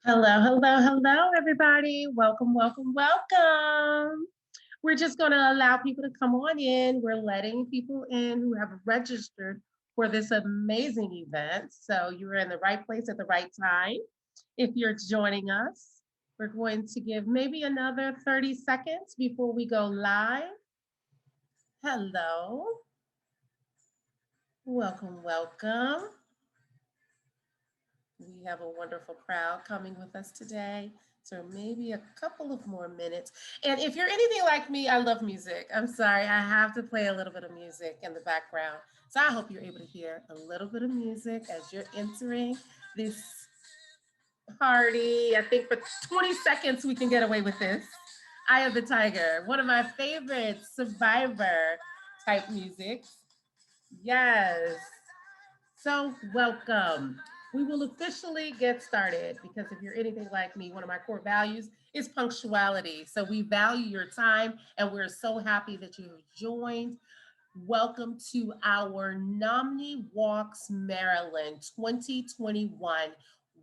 Hello, hello, hello, everybody. Welcome, welcome, welcome. We're just going to allow people to come on in. We're letting people in who have registered for this amazing event. So you're in the right place at the right time. If you're joining us, we're going to give maybe another 30 seconds before we go live. Hello, welcome, welcome. We have a wonderful crowd coming with us today. So maybe a couple of more minutes. And if you're anything like me, I love music. I'm sorry, I have to play a little bit of music in the background. So I hope you're able to hear a little bit of music as you're entering this party. I think for 20 seconds we can get away with this. Eye of the Tiger, one of my favorite Survivor type music. Yes. So, welcome. We will officially get started because if you're anything like me, one of my core values is punctuality. So, we value your time and we're so happy that you have joined. Welcome to our NAMIWalks Maryland 2021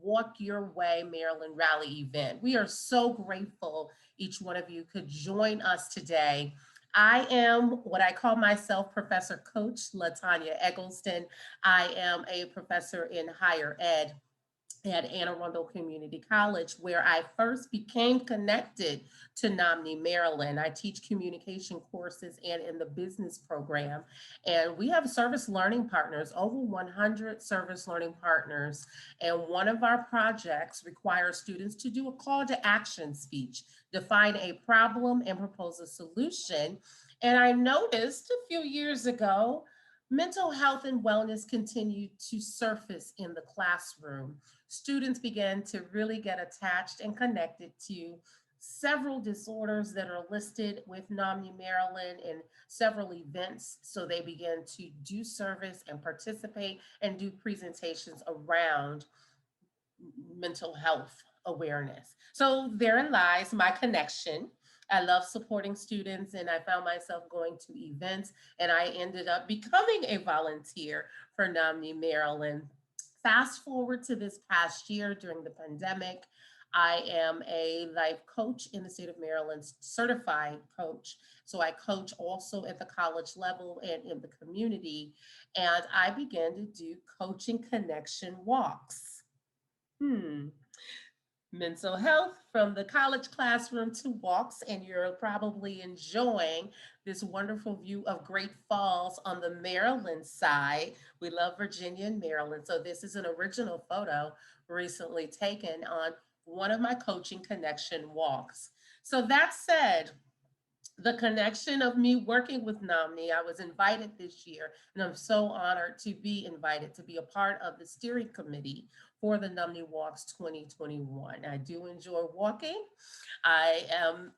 Walk Your Way Maryland Rally event. We are so grateful each one of you could join us today. I am what I call myself Professor Coach Latanya Eggleston. I am a professor in higher ed at Anne Arundel Community College, where I first became connected to Nomni, Maryland. I teach communication courses and in the business program. And we have service learning partners, over 100 service learning partners. And one of our projects requires students to do a call to action speech, define a problem and propose a solution. And I noticed a few years ago, mental health and wellness continued to surface in the classroom. Students began to really get attached and connected to several disorders that are listed with NAMI Maryland and several events. So they began to do service and participate and do presentations around mental health awareness. So therein lies my connection. I love supporting students, and I found myself going to events, and I ended up becoming a volunteer for NAMI Maryland. Fast forward to this past year during the pandemic, I am a life coach in the state of Maryland, certified coach. So I coach also at the college level and in the community. And I began to do coaching connection walks. Hmm. Mental health from the college classroom to walks, and you're probably enjoying this wonderful view of Great Falls on the Maryland side. We love Virginia and Maryland. So, this is an original photo recently taken on one of my coaching connection walks. So, that said, the connection of me working with Nomni. I was invited this year, and I'm so honored to be invited to be a part of the steering committee for the Nomni Walks 2021. I do enjoy walking. I am,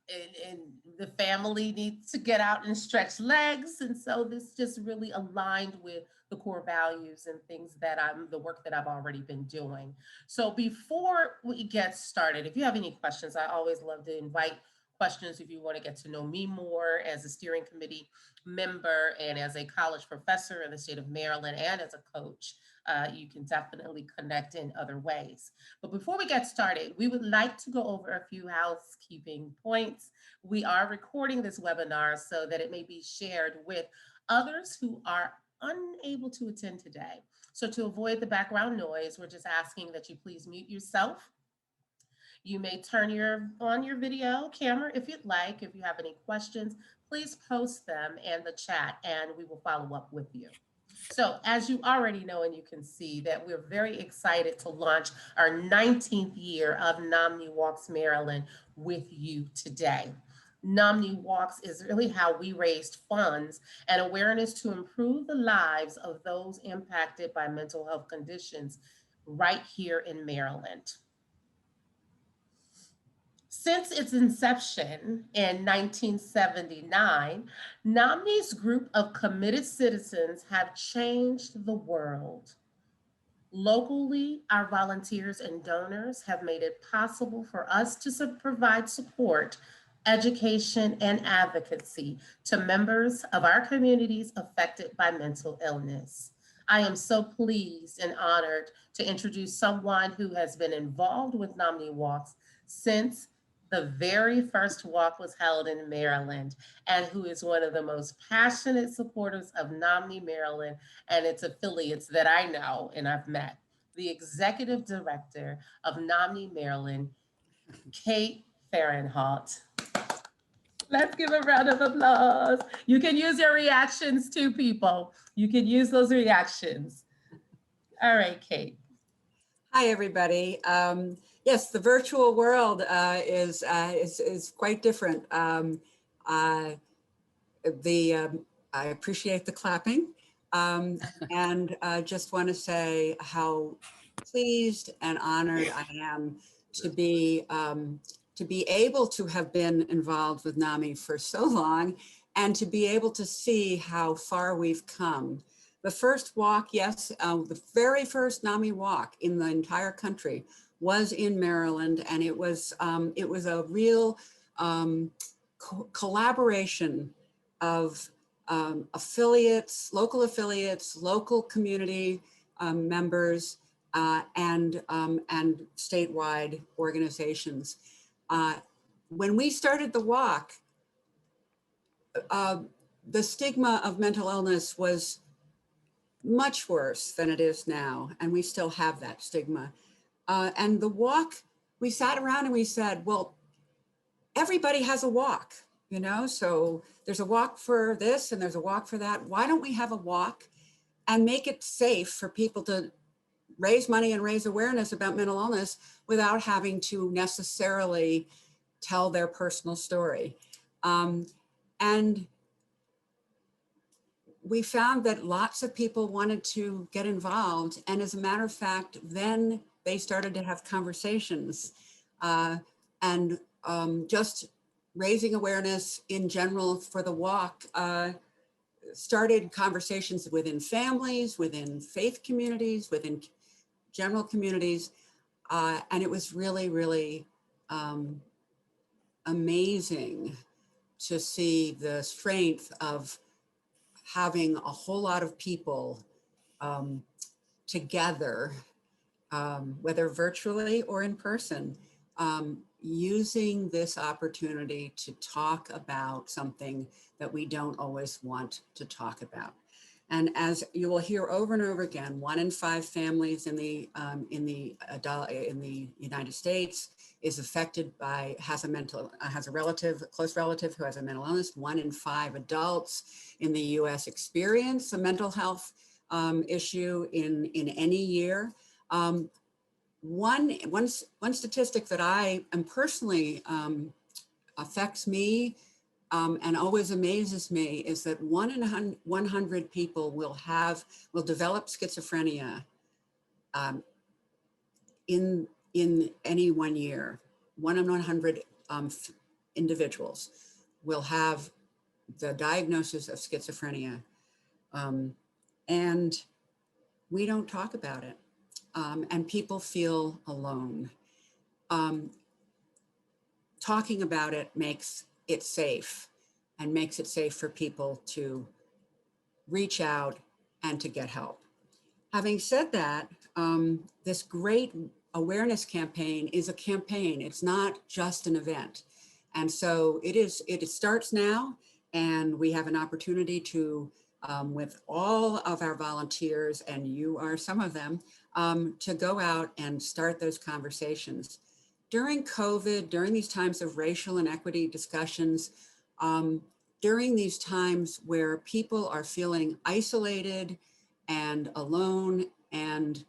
and the family needs to get out and stretch legs. And so this just really aligned with the core values and things that the work that I've already been doing. So before we get started, if you have any questions, I always love to invite questions if you want to get to know me more as a steering committee member and as a college professor in the state of Maryland and as a coach. You can definitely connect in other ways. But before we get started, we would like to go over a few housekeeping points. We are recording this webinar so that it may be shared with others who are unable to attend today. So to avoid the background noise, we're just asking that you please mute yourself. You may turn on your video camera if you'd like. If you have any questions, please post them in the chat and we will follow up with you. So as you already know, and you can see that we're very excited to launch our 19th year of NAMIWalks Maryland with you today. NAMIWalks is really how we raised funds and awareness to improve the lives of those impacted by mental health conditions right here in Maryland. Since its inception in 1979, Nomni's group of committed citizens have changed the world. Locally, our volunteers and donors have made it possible for us to provide support, education, and advocacy to members of our communities affected by mental illness. I am so pleased and honored to introduce someone who has been involved with NAMIWalks since the very first walk was held in Maryland, and who is one of the most passionate supporters of NAMI Maryland and its affiliates that I know and I've met. The executive director of NAMI Maryland, Kate Fahrenholt. Let's give a round of applause. You can use your reactions too, people. You can use those reactions. All right, Kate. Hi, everybody. Yes, the virtual world is quite different. I appreciate the clapping, and just want to say how pleased and honored I am to be able to have been involved with NAMI for so long, and to be able to see how far we've come. The first walk, yes, the very first NAMI walk in the entire country was in Maryland, and it was a real collaboration of affiliates, local community members, and statewide organizations. When we started the walk, the stigma of mental illness was much worse than it is now, and we still have that stigma. And the walk, we sat around and we said, well, everybody has a walk, you know, so there's a walk for this and there's a walk for that. Why don't we have a walk and make it safe for people to raise money and raise awareness about mental illness without having to necessarily tell their personal story? And we found that lots of people wanted to get involved. And as a matter of fact, then they started to have conversations, and just raising awareness in general for the walk started conversations within families, within faith communities, within general communities. And it was really, really amazing to see the strength of having a whole lot of people together, whether virtually or in person, using this opportunity to talk about something that we don't always want to talk about. And as you will hear over and over again, 1 in 5 families in the United States is affected by, has a relative, close relative who has a mental illness. 1 in 5 adults in the US experience a mental health issue in any year. One statistic that I am personally affects me and always amazes me is that 1 in 100 people will develop schizophrenia in any 1 year. 1 in 100 individuals will have the diagnosis of schizophrenia, and we don't talk about it, and people feel alone. Talking about it makes it safe, and makes it safe for people to reach out and to get help. Having said that, this great awareness campaign is a campaign. It's not just an event. And so it starts now, and we have an opportunity to, with all of our volunteers, and you are some of them, to go out and start those conversations. During COVID, during these times of racial inequity discussions, during these times where people are feeling isolated and alone and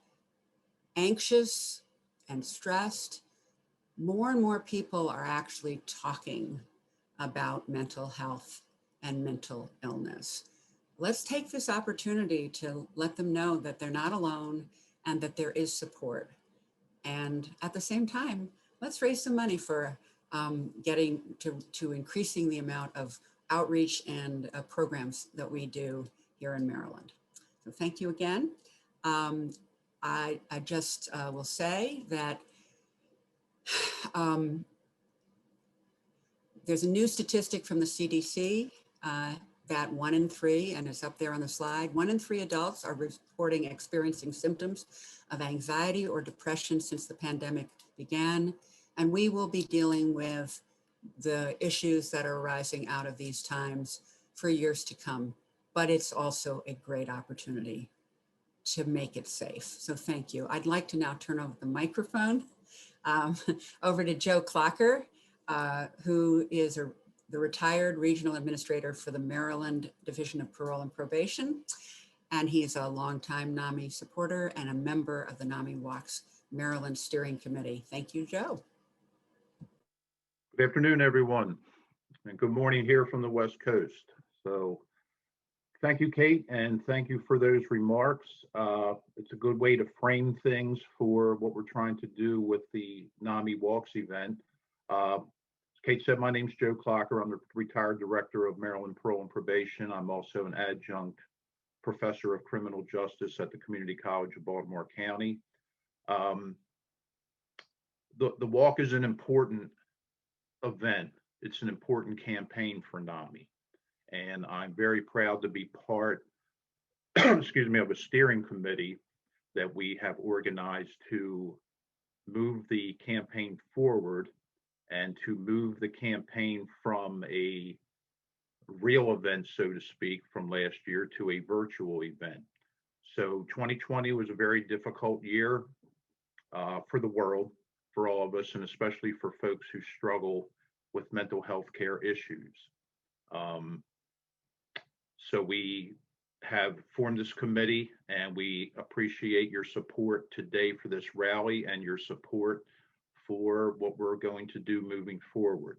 anxious and stressed, more and more people are actually talking about mental health and mental illness. Let's take this opportunity to let them know that they're not alone and that there is support. And at the same time, let's raise some money for getting to increasing the amount of outreach and programs that we do here in Maryland. So thank you again. I just will say that there's a new statistic from the CDC that 1 in 3, and it's up there on the slide, 1 in 3 adults are reporting experiencing symptoms of anxiety or depression since the pandemic began. And we will be dealing with the issues that are arising out of these times for years to come. But it's also a great opportunity to make it safe. So thank you. I'd like to now turn over the microphone over to Joe Clocker, who is the retired regional administrator for the Maryland Division of Parole and Probation. And he's a longtime NAMI supporter and a member of the NAMIWalks Maryland Steering Committee. Thank you, Joe. Good afternoon, everyone, and good morning here from the West Coast. So thank you, Kate, and thank you for those remarks. It's a good way to frame things for what we're trying to do with the NAMIWalks event. Kate said, my name's Joe Clocker. I'm the retired director of Maryland Parole and Probation. I'm also an adjunct professor of criminal justice at the Community College of Baltimore County. The walk is an important event. It's an important campaign for NAMI. And I'm very proud to be part, excuse me, of a steering committee that we have organized to move the campaign forward and to move the campaign from a real event, so to speak, from last year to a virtual event. So 2020 was a very difficult year for the world, for all of us, and especially for folks who struggle with mental health care issues. So we have formed this committee, and we appreciate your support today for this rally and your support for what we're going to do moving forward.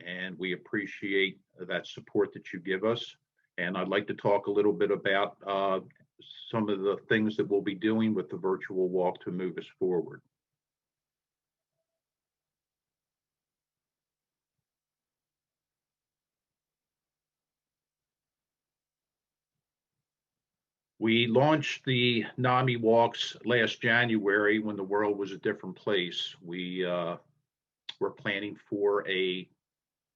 And we appreciate that support that you give us. And I'd like to talk a little bit about some of the things that we'll be doing with the virtual walk to move us forward. We launched the NAMI Walks last January when the world was a different place. We were planning for a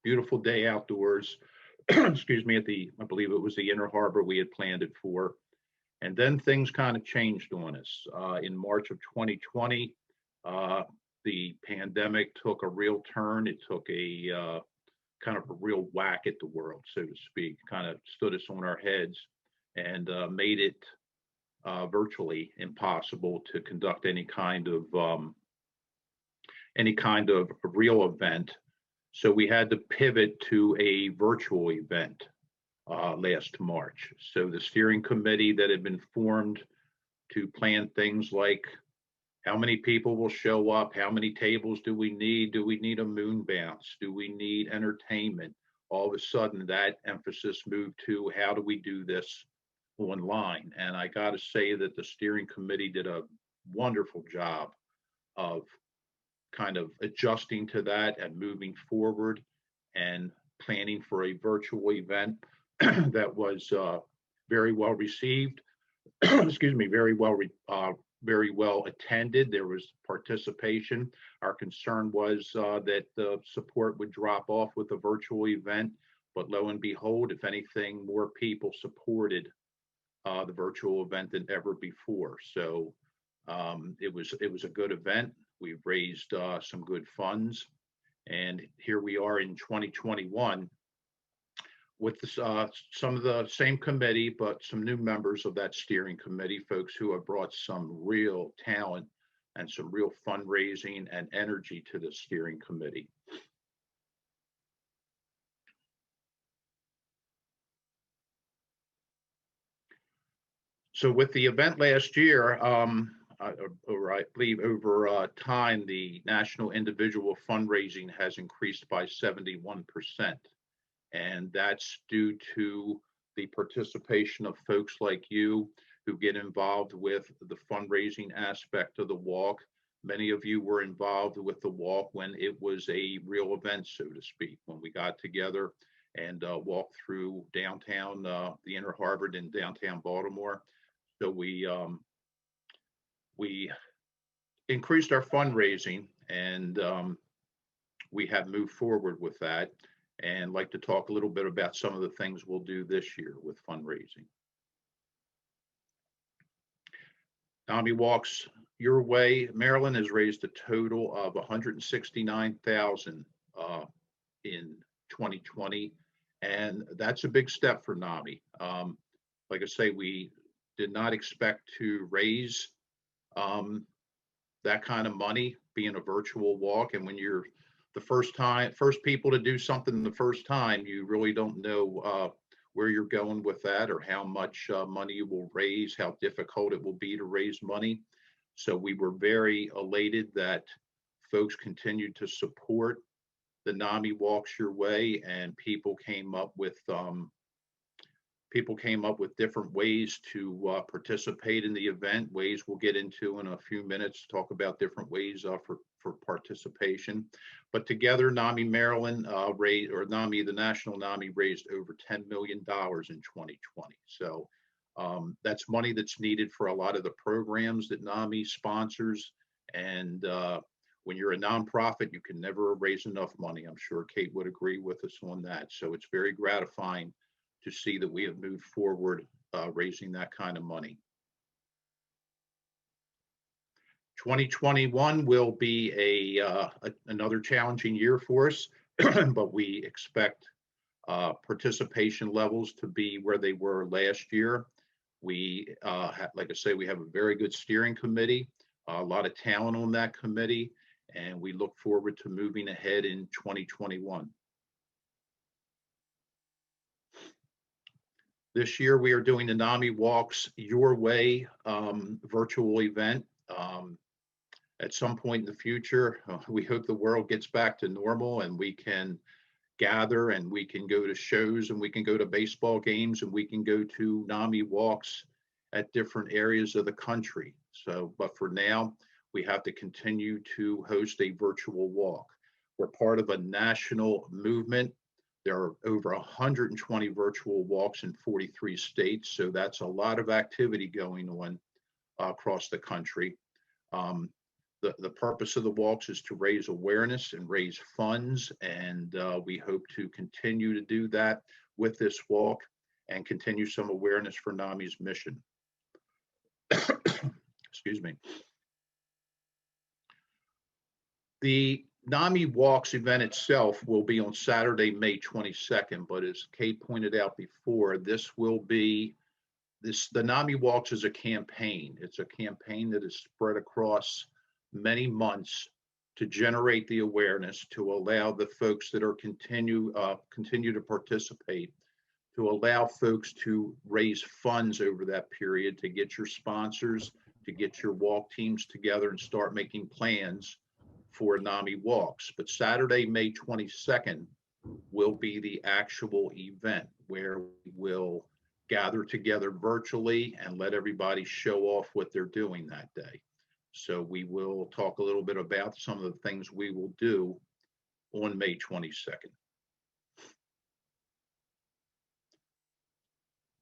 beautiful day outdoors, excuse me, I believe it was the Inner Harbor we had planned it for. And then things kind of changed on us. In March of 2020, the pandemic took a real turn. It took a kind of a real whack at the world, so to speak, kind of stood us on our heads and made it virtually impossible to conduct any kind of real event. So we had to pivot to a virtual event last March. So the steering committee that had been formed to plan things like how many people will show up, how many tables do we need a moon bounce, do we need entertainment? All of a sudden that emphasis moved to how do we do this online? And I got to say that the steering committee did a wonderful job of kind of adjusting to that and moving forward and planning for a virtual event that was very well received, excuse me, very well attended. There was participation. Our concern was that the support would drop off with a virtual event, but lo and behold, if anything, more people supported the virtual event than ever before. So it was a good event. We've raised some good funds, and here we are in 2021 with this, some of the same committee, but some new members of that steering committee, folks who have brought some real talent and some real fundraising and energy to the steering committee. So with the event last year, I believe over time, the national individual fundraising has increased by 71%. And that's due to the participation of folks like you who get involved with the fundraising aspect of the walk. Many of you were involved with the walk when it was a real event, so to speak, when we got together and walked through downtown, the Inner Harbor in downtown Baltimore. So we increased our fundraising, and we have moved forward with that. and like to talk a little bit about some of the things we'll do this year with fundraising. NAMIWalks Your Way Maryland has raised a total of $169,000 in 2020, and that's a big step for NAMI. Like I say, we did not expect to raise that kind of money being a virtual walk, and when you're the first people to do something the first time, you really don't know where you're going with that, or how much money you will raise, how difficult it will be to raise money. So we were very elated that folks continued to support the NAMIWalks Your Way, and people came up with different ways to participate in the event. Ways we'll get into in a few minutes, talk about different ways for participation. But together, NAMI Maryland NAMI, the national NAMI, raised over $10 million in 2020. So that's money that's needed for a lot of the programs that NAMI sponsors. And when you're a nonprofit, you can never raise enough money. I'm sure Kate would agree with us on that. So it's very gratifying to see that we have moved forward raising that kind of money. 2021 will be another challenging year for us, but we expect participation levels to be where they were last year. We, like I say, we have a very good steering committee, a lot of talent on that committee, and we look forward to moving ahead in 2021. This year, we are doing the NAMIWalks Your Way virtual event. At some point in the future, we hope the world gets back to normal and we can gather and we can go to shows and we can go to baseball games and we can go to NAMI walks at different areas of the country. So, but for now, we have to continue to host a virtual walk. We're part of a national movement. There are over 120 virtual walks in 43 states. So that's a lot of activity going on across the country. The purpose of the walks is to raise awareness and raise funds, and we hope to continue to do that with this walk and continue some awareness for NAMI's mission. Excuse me. The NAMI Walks event itself will be on Saturday, May 22nd, but as Kate pointed out before, the NAMI Walks is a campaign. It's a campaign that is spread across many months to generate the awareness, to allow the folks that are continue to participate, to allow folks to raise funds over that period, to get your sponsors, to get your walk teams together and start making plans for NAMI walks. But Saturday, May 22nd will be the actual event where we will gather together virtually and let everybody show off what they're doing that day. So we will talk a little bit about some of the things we will do on May 22nd.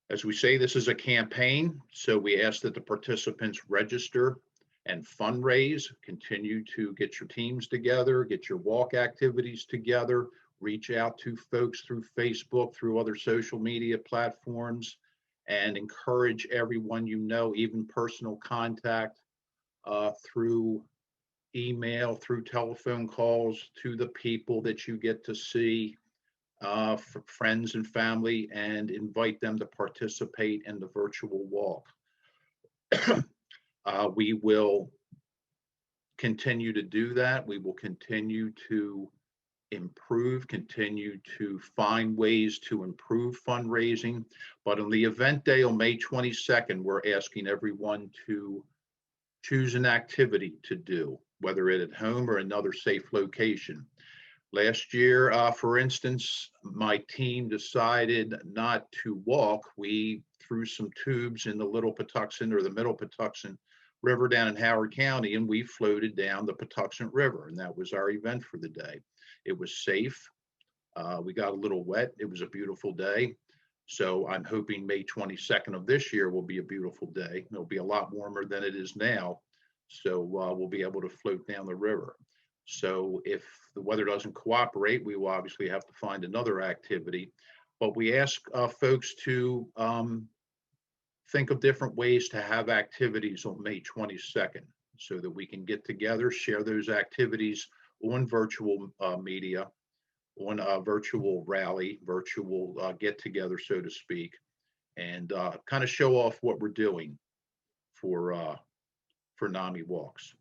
As we say, this is a campaign, so we ask that the participants register and fundraise, continue to get your teams together, get your walk activities together, reach out to folks through Facebook, through other social media platforms, and encourage everyone you know, even personal contact, through email, through telephone calls, to the people that you get to see, for friends and family, and invite them to participate in the virtual walk. We will continue to do that. We will continue to improve, continue to find ways to improve fundraising. But on the event day on May 22nd, we're asking everyone to choose an activity to do, whether it's at home or another safe location. Last year, for instance, my team decided not to walk. We threw some tubes in the Little Patuxent or the Middle Patuxent River down in Howard County, and we floated down the Patuxent River, and that was our event for the day. It was safe. We got a little wet. It was a beautiful day. So I'm hoping May 22nd of this year will be a beautiful day. It'll be a lot warmer than it is now. So we'll be able to float down the river. So if the weather doesn't cooperate, we will obviously have to find another activity. But we ask folks to think of different ways to have activities on May 22nd so that we can get together, share those activities on virtual media, on a virtual rally, virtual get together, so to speak, and kind of show off what we're doing for NAMI walks.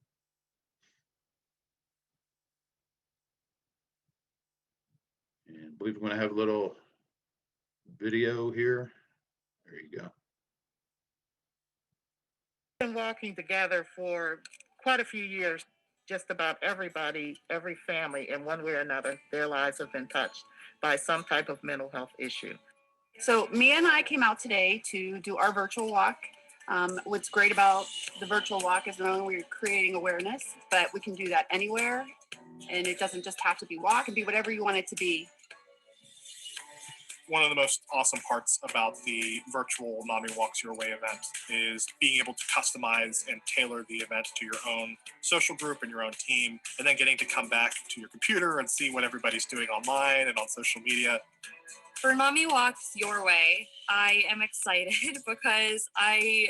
And I believe we're going to have a little video here. There you go. Been walking together for quite a few years. Just about everybody, every family, in one way or another, their lives have been touched by some type of mental health issue. So Mia and I came out today to do our virtual walk. What's great about the virtual walk is not only we're creating awareness, but we can do that anywhere. And it doesn't just have to be walk, it can be whatever you want it to be. One of the most awesome parts about the virtual NAMIWalks Your Way event is being able to customize and tailor the event to your own social group and your own team, and then getting to come back to your computer and see what everybody's doing online and on social media. For NAMIWalks Your Way, I am excited because I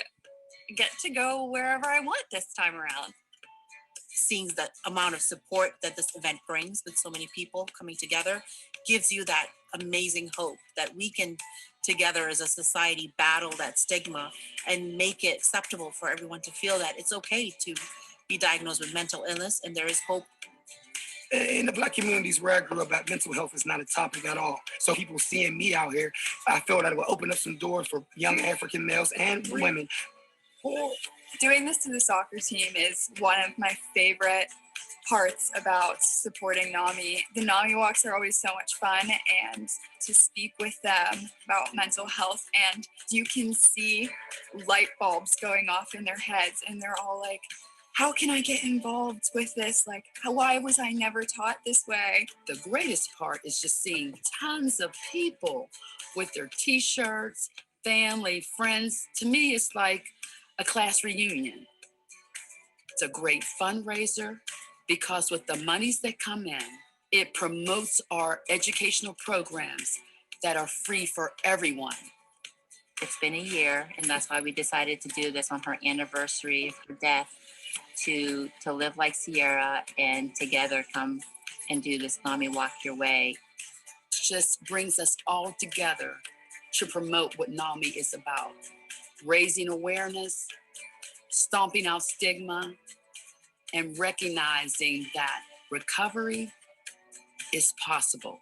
get to go wherever I want this time around. Seeing the amount of support that this event brings with so many people coming together gives you that amazing hope that we can together as a society battle that stigma and make it acceptable for everyone to feel that it's okay to be diagnosed with mental illness and there is hope. In the Black communities where I grew up, mental health is not a topic at all. So people seeing me out here, I feel that it will open up some doors for young African males and women. Doing this to the soccer team is one of my favorite parts about supporting NAMI. The NAMI walks are always so much fun, and to speak with them about mental health, and you can see light bulbs going off in their heads, and they're all like, how can I get involved with this? Like, why was I never taught this way? The greatest part is just seeing tons of people with their t-shirts, family, friends. To me, it's like a class reunion. It's a great fundraiser because with the monies that come in, it promotes our educational programs that are free for everyone. It's been a year, and that's why we decided to do this on her anniversary of her death, to live like Sierra and together come and do this NAMI Walk Your Way. It just brings us all together to promote what NAMI is about. Raising awareness, stomping out stigma, and recognizing that recovery is possible.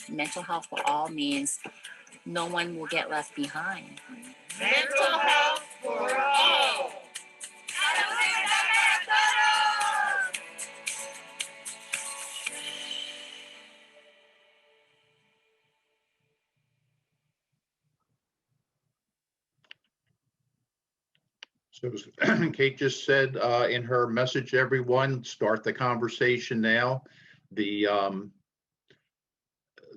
Mental health for all means no one will get left behind. Mental health for all. So as Kate just said in her message, everyone, start the conversation now. The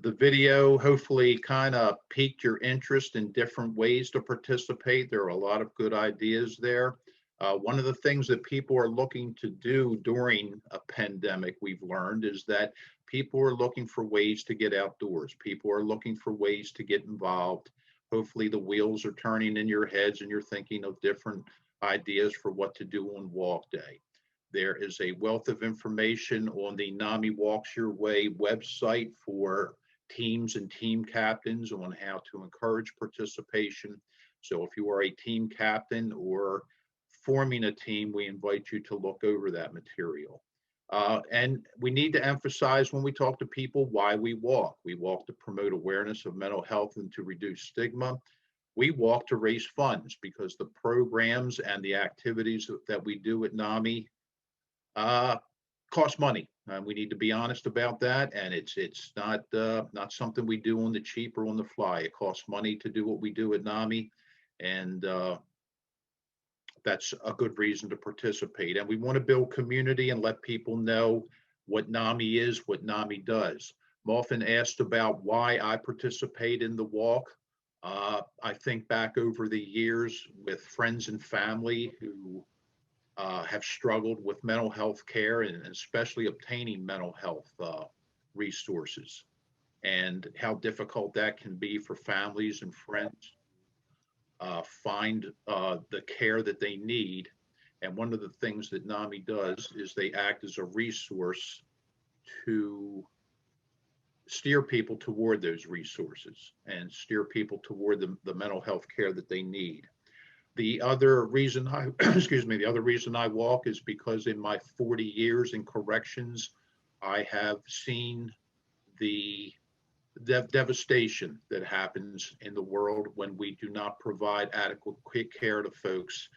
video hopefully kind of piqued your interest in different ways to participate. There are a lot of good ideas there. One of the things that people are looking to do during a pandemic, we've learned, is that people are looking for ways to get outdoors. People are looking for ways to get involved. Hopefully the wheels are turning in your heads and you're thinking of different ideas for what to do on walk day. There is a wealth of information on the NAMI Walks Your Way website for teams and team captains on how to encourage participation. So if you are a team captain or forming a team, we invite you to look over that material. And we need to emphasize when we talk to people why we walk. We walk to promote awareness of mental health and to reduce stigma. We walk to raise funds because the programs and the activities that we do at NAMI cost money. We need to be honest about that, and it's not something we do on the cheap or on the fly. It costs money to do what we do at NAMI, and that's a good reason to participate. And we want to build community and let people know what NAMI is, what NAMI does. I'm often asked about why I participate in the walk. I think back over the years with friends and family who have struggled with mental health care and especially obtaining mental health resources, and how difficult that can be for families and friends find the care that they need. And one of the things that NAMI does is they act as a resource to steer people toward those resources and steer people toward the mental health care that they need. The other reason I, excuse me, the other reason I walk is because in my 40 years in corrections, I have seen the devastation that happens in the world when we do not provide adequate care to folks,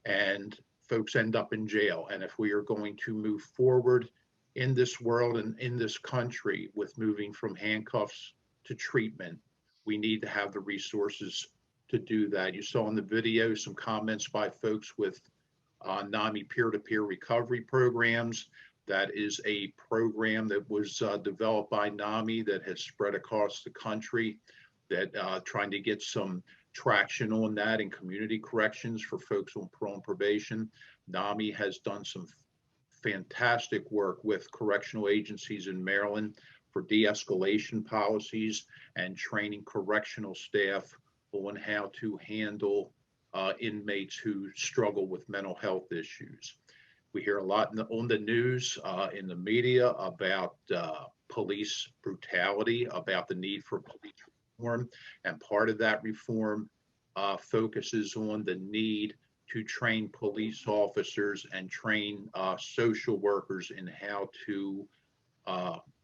and folks end up in jail. And if we are going to move forward in this world and in this country with moving from handcuffs to treatment, we need to have the resources to do that. You saw in the video some comments by folks with NAMI peer-to-peer recovery programs. That is a program that was developed by NAMI that has spread across the country, that trying to get some traction on that in community corrections for folks on parole and probation. NAMI has done some fantastic work with correctional agencies in Maryland for de-escalation policies and training correctional staff on how to handle inmates who struggle with mental health issues. We hear a lot on the news, in the media, about police brutality, about the need for police reform. And part of that reform focuses on the need to train police officers and train social workers in how to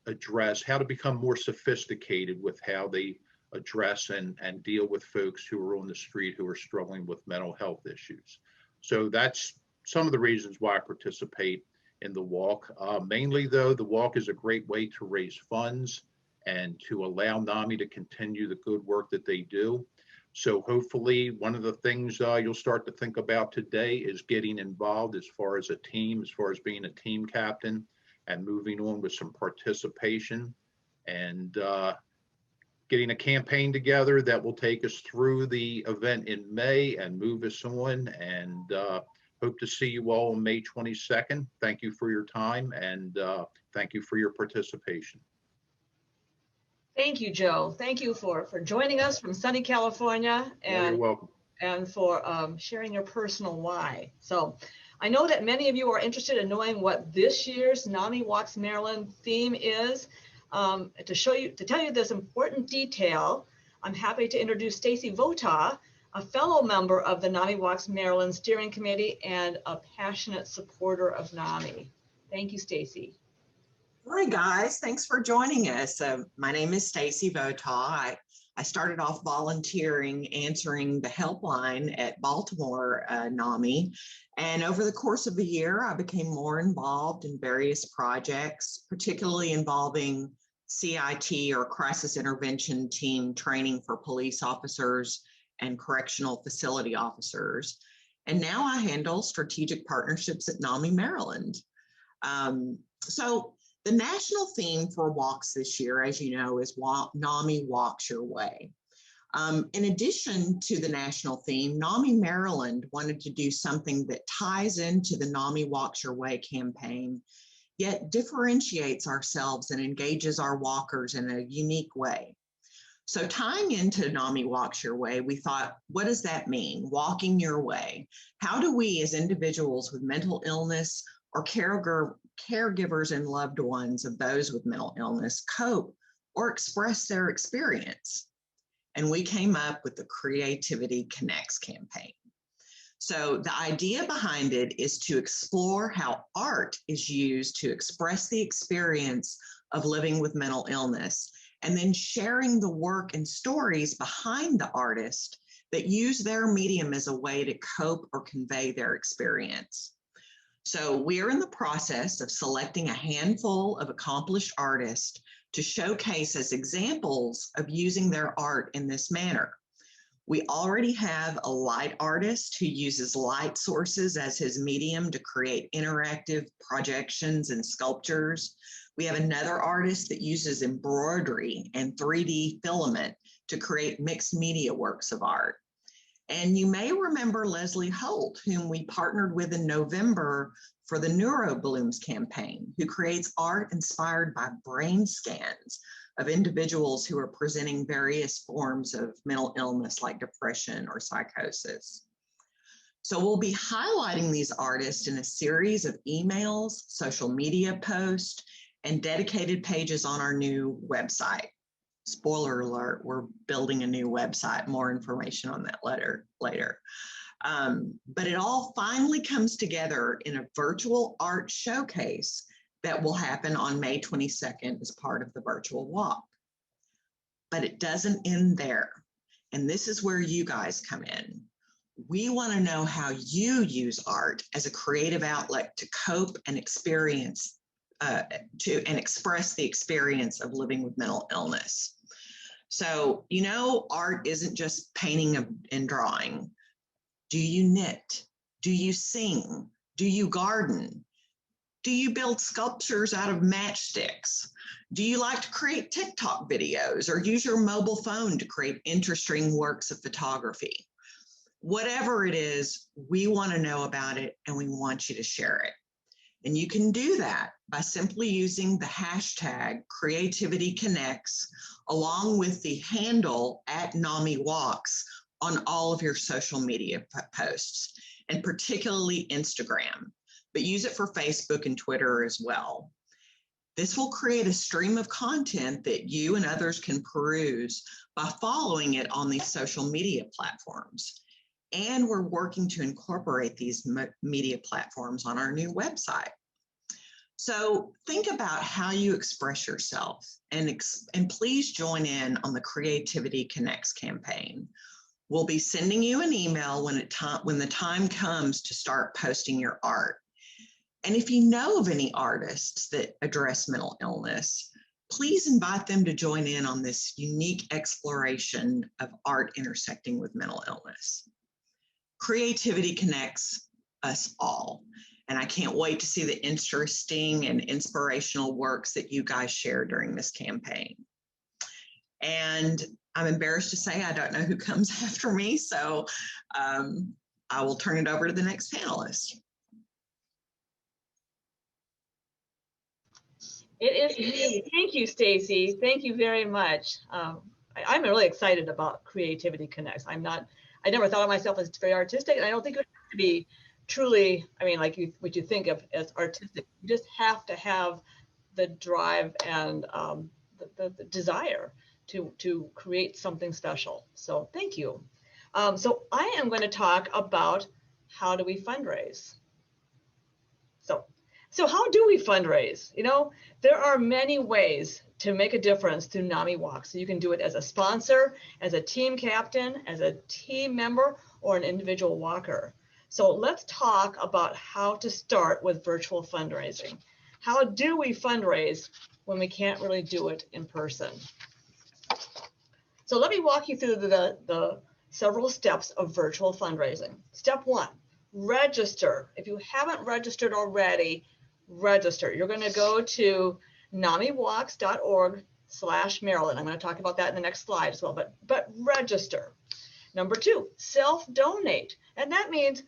address, how to become more sophisticated with how they address and deal with folks who are on the street who are struggling with mental health issues. So that's some of the reasons why I participate in the walk. Mainly though, the walk is a great way to raise funds and to allow NAMI to continue the good work that they do. So hopefully one of the things you'll start to think about today is getting involved as far as a team, as far as being a team captain and moving on with some participation and getting a campaign together that will take us through the event in May and move us on, and hope to see you all on May 22nd. Thank you for your time, and thank you for your participation. Thank you, Joe. Thank you for joining us from sunny California, and You're welcome. And for sharing your personal why. So I know that many of you are interested in knowing what this year's NAMI Walks Maryland theme is. To tell you this important detail, I'm happy to introduce Stacy Vota, a fellow member of the NAMI Walks Maryland Steering Committee and a passionate supporter of NAMI. Thank you, Stacy. Hi guys, thanks for joining us. My name is Stacy Vota. I started off volunteering, answering the helpline at Baltimore NAMI. And over the course of the year, I became more involved in various projects, particularly involving CIT or Crisis Intervention Team training for police officers and correctional facility officers. And now I handle strategic partnerships at NAMI Maryland. So the national theme for walks this year, as you know, is NAMI Walks Your Way. In addition to the national theme, NAMI Maryland wanted to do something that ties into the NAMI Walks Your Way campaign, yet differentiates ourselves and engages our walkers in a unique way. So tying into NAMI Walks Your Way, we thought, what does that mean? Walking your way. How do we as individuals with mental illness or caregivers and loved ones of those with mental illness cope or express their experience? And we came up with the Creativity Connects campaign. So the idea behind it is to explore how art is used to express the experience of living with mental illness, and then sharing the work and stories behind the artist that use their medium as a way to cope or convey their experience. So we're in the process of selecting a handful of accomplished artists to showcase as examples of using their art in this manner. We already have a light artist who uses light sources as his medium to create interactive projections and sculptures. We have another artist that uses embroidery and 3D filament to create mixed media works of art. And you may remember Leslie Holt, whom we partnered with in November for the NeuroBlooms campaign, who creates art inspired by brain scans of individuals who are presenting various forms of mental illness like depression or psychosis. So we'll be highlighting these artists in a series of emails, social media posts, and dedicated pages on our new website. Spoiler alert, we're building a new website, more information on that later. But it all finally comes together in a virtual art showcase that will happen on May 22nd as part of the virtual walk. But it doesn't end there. And this is where you guys come in. We want to know how you use art as a creative outlet to cope and experience, express the experience of living with mental illness. So, you know, art isn't just painting and drawing. Do you knit? Do you sing? Do you garden? Do you build sculptures out of matchsticks? Do you like to create TikTok videos or use your mobile phone to create interesting works of photography? Whatever it is, we want to know about it and we want you to share it. And you can do that by simply using the hashtag CreativityConnects along with the handle @NAMIWalks on all of your social media posts, and particularly Instagram, but use it for Facebook and Twitter as well. This will create a stream of content that you and others can peruse by following it on these social media platforms. And we're working to incorporate these media platforms on our new website. So think about how you express yourself and please join in on the Creativity Connects campaign. We'll be sending you an email when the time comes to start posting your art. And if you know of any artists that address mental illness, please invite them to join in on this unique exploration of art intersecting with mental illness. Creativity connects us all. And I can't wait to see the interesting and inspirational works that you guys share during this campaign. And I'm embarrassed to say I don't know who comes after me, so I will turn it over to the next panelist. It is me. Thank you, Stacy. Thank you very much. I'm really excited about Creativity Connects. I never thought of myself as very artistic, and I don't think it would have to be truly, I mean, like what you think of as artistic. You just have to have the drive and the desire to create something special. So thank you. So I am going to talk about how do we fundraise. So how do we fundraise? You know, there are many ways to make a difference through NAMIWalks. So you can do it as a sponsor, as a team captain, as a team member, or an individual walker. So let's talk about how to start with virtual fundraising. How do we fundraise when we can't really do it in person? So let me walk you through the several steps of virtual fundraising. Step one, register. If you haven't registered already, register. You're going to go to NAMIWalks.org/Maryland. I'm going to talk about that in the next slide as well, but register. Number two, self-donate. And that means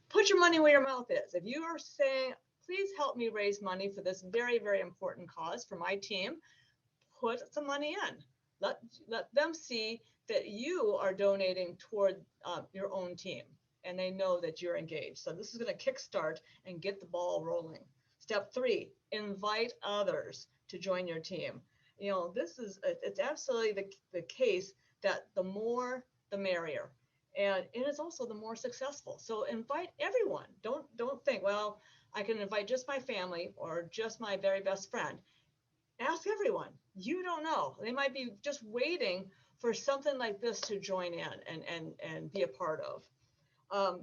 put your money where your mouth is. If you are saying, please help me raise money for this very, very important cause for my team, put some money in. Let them see that you are donating toward your own team, and they know that you're engaged. So this is going to kickstart and get the ball rolling. Step three, invite others to join your team. You know, it's absolutely the case that the more, the merrier. And it is also the more successful. So invite everyone. Don't think, well, I can invite just my family or just my very best friend. Ask everyone. You don't know. They might be just waiting for something like this to join in and be a part of.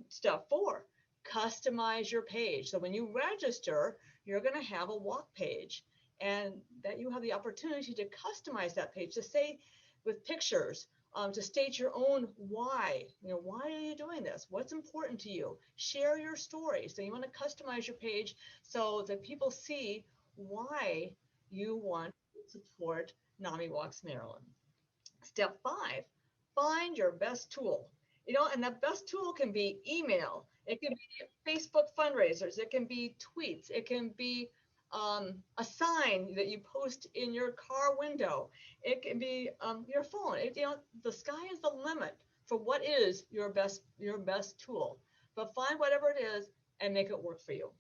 Step four, customize your page. So when you register, you're going to have a walk page, and that you have the opportunity to customize that page to say with pictures, to state your own why. You know, why are you doing this? What's important to you? Share your story. So you want to customize your page so that people see why you want to support NAMIWalks Maryland. Step five, find your best tool. You know, and the best tool can be email. It can be Facebook fundraisers. It can be tweets. It can be a sign that you post in your car window. It can be your phone. You know, the sky is the limit for what is your best tool. But find whatever it is and make it work for you.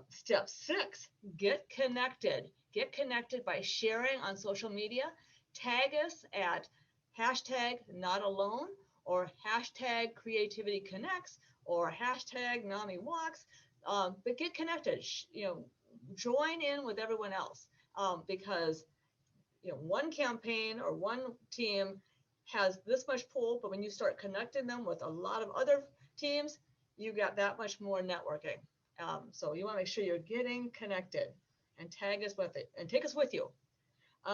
Step 6, get connected. Get connected by sharing on social media. Tag us at #NotAlone or #CreativityConnects or #NamiWalks. But get connected. You know, join in with everyone else because you know one campaign or one team has this much pull, but when you start connecting them with a lot of other teams, you got that much more networking. So you want to make sure you're getting connected and tag us with it and take us with you.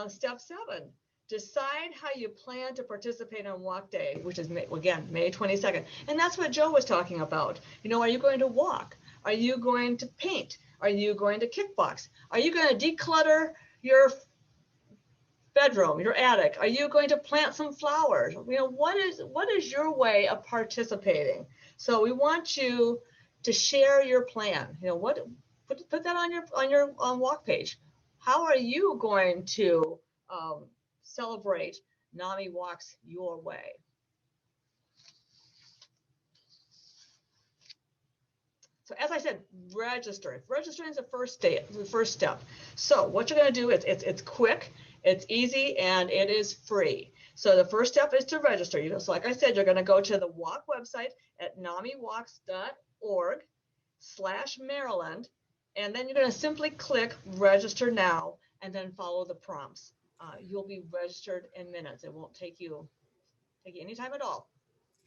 Step 7, decide how you plan to participate on Walk Day, which is, again, May 22nd. And that's what Joe was talking about. You know, are you going to walk? Are you going to paint? Are you going to kickbox? Are you going to declutter your bedroom, your attic? Are you going to plant some flowers? You know, what is your way of participating? So we want you to share your plan. You know, put that on your walk page. How are you going to celebrate NAMI Walks Your Way? So as I said, register. Registering is the first step. So what you're going to do is it's quick, it's easy, and it is free. So the first step is to register. You know, so like I said, you're going to go to the WALK website at namiwalks.org/Maryland, and then you're going to simply click register now and then follow the prompts. You'll be registered in minutes. It won't take you any time at all.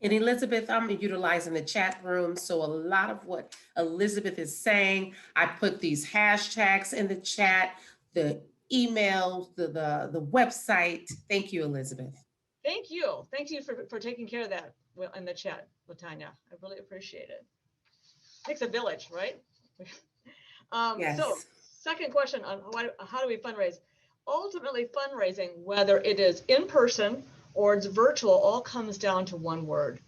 And Elizabeth, I'm utilizing the chat room. So a lot of what Elizabeth is saying, I put these hashtags in the chat, the emails, the website. Thank you, Elizabeth. Thank you. Thank you for taking care of that in the chat, Latanya. I really appreciate it. Takes a village, right? Yes. So second question on how do we fundraise? Ultimately, fundraising, whether it is in person or it's virtual, all comes down to one word,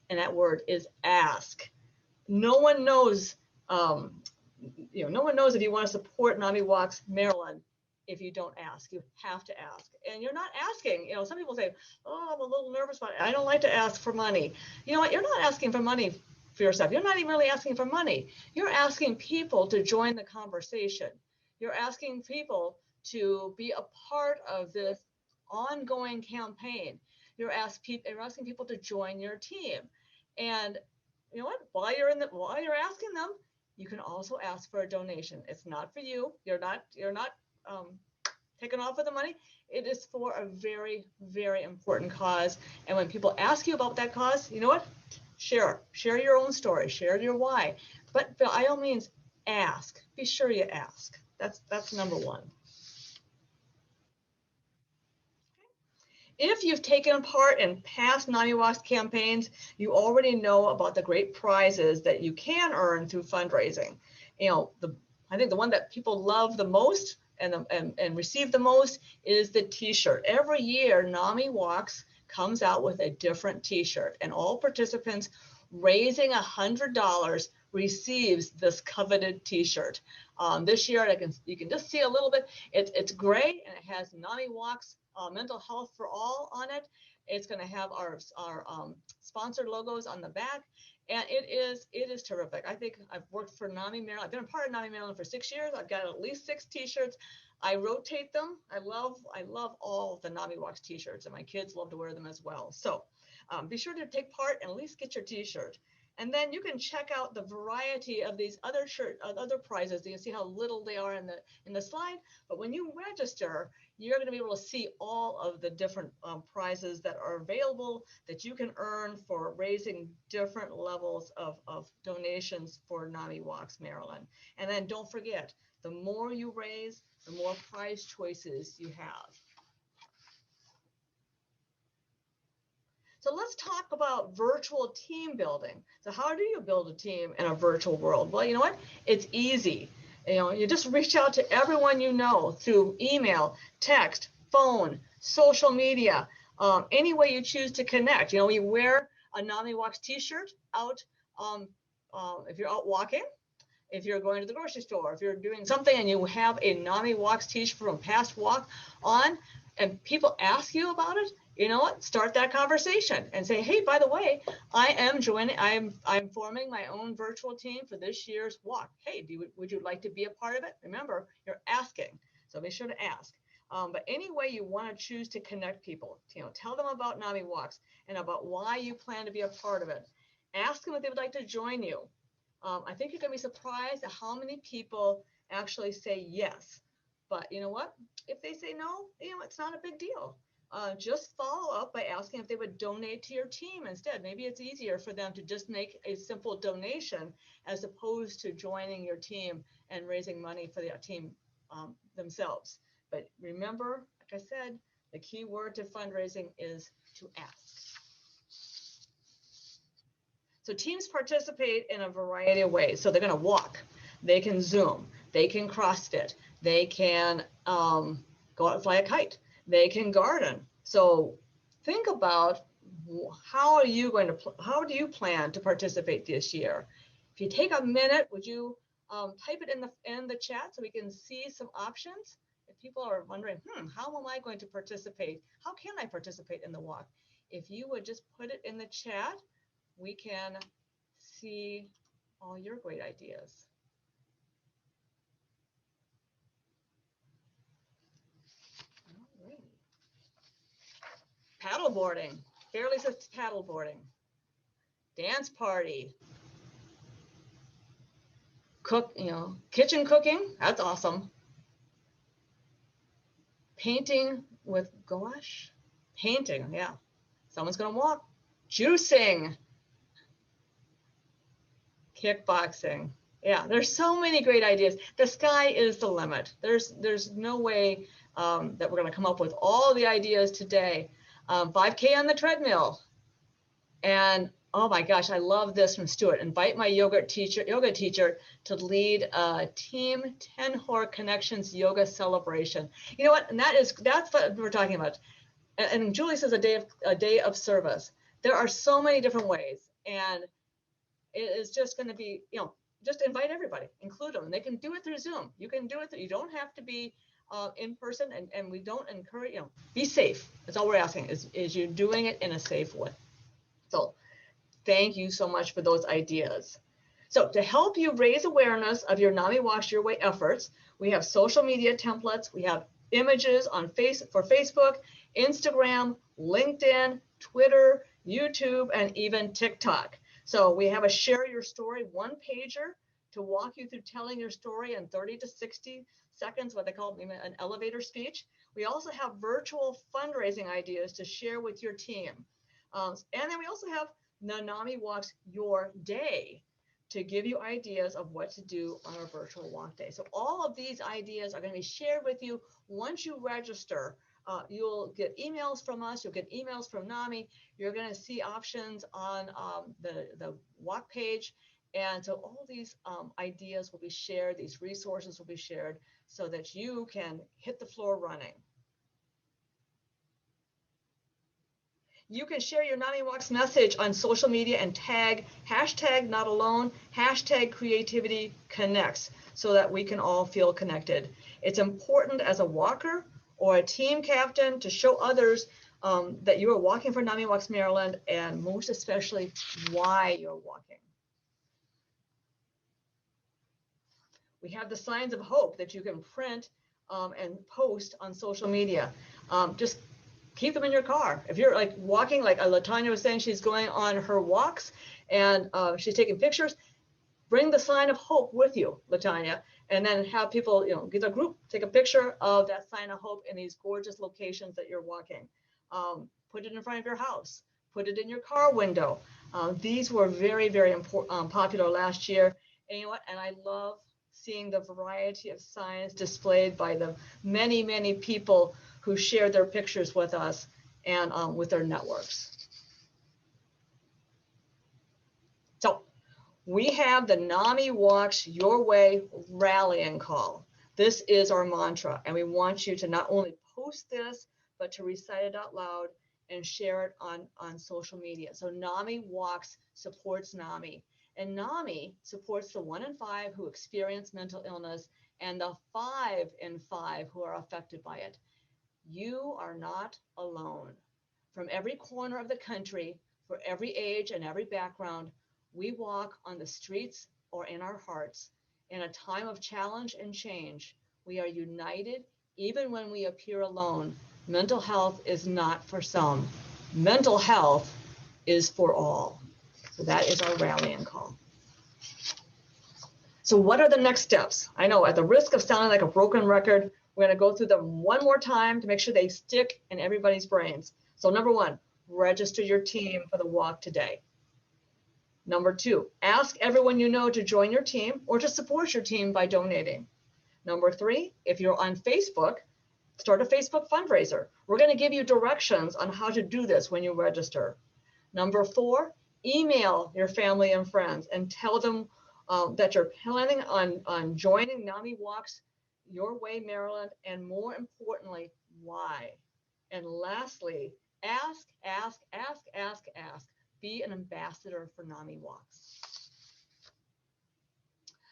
and that word is ask. No one knows, no one knows if you want to support NAMI Walks Maryland if you don't ask. You have to ask, and you're not asking. You know, some people say, "Oh, I'm a little nervous about it. I don't like to ask for money." You know what? You're not asking for money for yourself. You're not even really asking for money. You're asking people to join the conversation. You're asking people to be a part of this ongoing campaign. You're asking people to join your team. And you know what? While you're asking them, you can also ask for a donation. It's not for you. You're not taking off with the money. It is for a very, very important cause. And when people ask you about that cause, you know what? Share your own story, share your why. But by all means, ask. Be sure you ask. That's number one. If you've taken part in past NAMI Walks campaigns, you already know about the great prizes that you can earn through fundraising. You know, I think the one that people love the most and receive the most is the T-shirt. Every year, NAMI Walks comes out with a different T-shirt, and all participants raising $100 receives this coveted T-shirt. This year, you can just see a little bit. It's gray and it has NAMI Walks Mental Health for All on it. It's going to have our sponsored logos on the back, and it is terrific. I think I've worked for NAMI Maryland. I've been a part of NAMI Maryland for 6 years. I've got at least 6 T-shirts. I rotate them. I love all of the NAMI Walks T-shirts, and my kids love to wear them as well. So be sure to take part and at least get your T-shirt. And then you can check out the variety of these other prizes. You can see how little they are in the slide. But when you register, you're going to be able to see all of the different prizes that are available that you can earn for raising different levels of donations for NAMI Walks Maryland. And then don't forget, the more you raise, the more prize choices you have. So let's talk about virtual team building. So how do you build a team in a virtual world? Well, you know what? It's easy. You know, you just reach out to everyone you know through email, text, phone, social media, any way you choose to connect. You know, we wear a NAMIWalks t-shirt out if you're out walking, if you're going to the grocery store, if you're doing something and you have a NAMIWalks t-shirt from past walk on, and people ask you about it, you know what? Start that conversation and say, hey, by the way, I'm forming my own virtual team for this year's walk. Hey, would you like to be a part of it? Remember, you're asking, so make sure to ask. But any way you want to choose to connect people, tell them about NAMIWalks and about why you plan to be a part of it. Ask them if they would like to join you. I think you're going to be surprised at how many people actually say yes. But you know what? If they say no, it's not a big deal. Just follow up by asking if they would donate to your team instead. Maybe it's easier for them to just make a simple donation as opposed to joining your team and raising money for the team themselves. But remember, like I said, the key word to fundraising is to ask. So teams participate in a variety of ways. So they're going to walk, they can Zoom, they can CrossFit, they can go out and fly a kite, they can garden. So think about how do you plan to participate this year? If you take a minute, would you type it in the chat so we can see some options? If people are wondering, how am I going to participate? How can I participate in the walk? If you would just put it in the chat, we can see all your great ideas. All right. Paddleboarding. Fairly says paddleboarding. Dance party. Kitchen cooking. That's awesome. Painting with gouache. Painting, yeah. Someone's gonna walk. Juicing. Kickboxing. Yeah, there's so many great ideas. The sky is the limit. There's no way that we're going to come up with all the ideas today. 5K on the treadmill. And oh my gosh, I love this from Stuart. Invite my yoga teacher to lead a Team 10 Horror Connections yoga celebration. You know what? And that's what we're talking about. And Julie says a day of service. There are so many different ways, and it is just going to be, just invite everybody, include them. They can do it through Zoom. You can do it. You don't have to be in person, and we don't encourage, be safe. That's all we're asking is you doing it in a safe way. So thank you so much for those ideas. So to help you raise awareness of your NAMIWalks Your Way efforts, we have social media templates. We have images on for Facebook, Instagram, LinkedIn, Twitter, YouTube, and even TikTok. So we have a share your story one pager to walk you through telling your story in 30 to 60 seconds, what they call an elevator speech. We also have virtual fundraising ideas to share with your team. And then we also have the NAMIWalks Your Day to give you ideas of what to do on our virtual walk day. So all of these ideas are going to be shared with you once you register. You'll get emails from us, you'll get emails from NAMI, you're going to see options on the walk page. And so all these ideas will be shared, these resources will be shared so that you can hit the floor running. You can share your NAMIWalks message on social media and tag #NotAlone, #CreativityConnects so that we can all feel connected. It's important as a walker or a team captain to show others that you are walking for NAMIWalks Maryland, and most especially why you're walking. We have the signs of hope that you can print and post on social media. Just keep them in your car. If you're like walking, like Latanya was saying, she's going on her walks and she's taking pictures, bring the sign of hope with you, Latanya, and then have people, get a group, take a picture of that sign of hope in these gorgeous locations that you're walking. Put it in front of your house, put it in your car window. These were very, very popular last year. And you know what? And I love seeing the variety of signs displayed by the many, many people who shared their pictures with us and with their networks. So we have the NAMIWalks Your Way rallying call. This is our mantra, and we want you to not only post this, but to recite it out loud and share it on social media. So NAMIWalks supports NAMI, and NAMI supports the 1 in 5 who experience mental illness and the 5 in 5 who are affected by it. You are not alone. From every corner of the country, for every age and every background, we walk on the streets or in our hearts. In a time of challenge and change, we are united even when we appear alone. Mental health is not for some. Mental health is for all. So that is our rallying call. So what are the next steps? I know at the risk of sounding like a broken record, we're going to go through them one more time to make sure they stick in everybody's brains. So number 1, register your team for the walk today. Number 2, ask everyone you know to join your team or to support your team by donating. Number 3, if you're on Facebook, start a Facebook fundraiser. We're going to give you directions on how to do this when you register. Number 4, email your family and friends and tell them that you're planning on joining NAMIWalks Your Way, Maryland, and more importantly, why. And lastly, ask. Be an ambassador for NAMIWalks.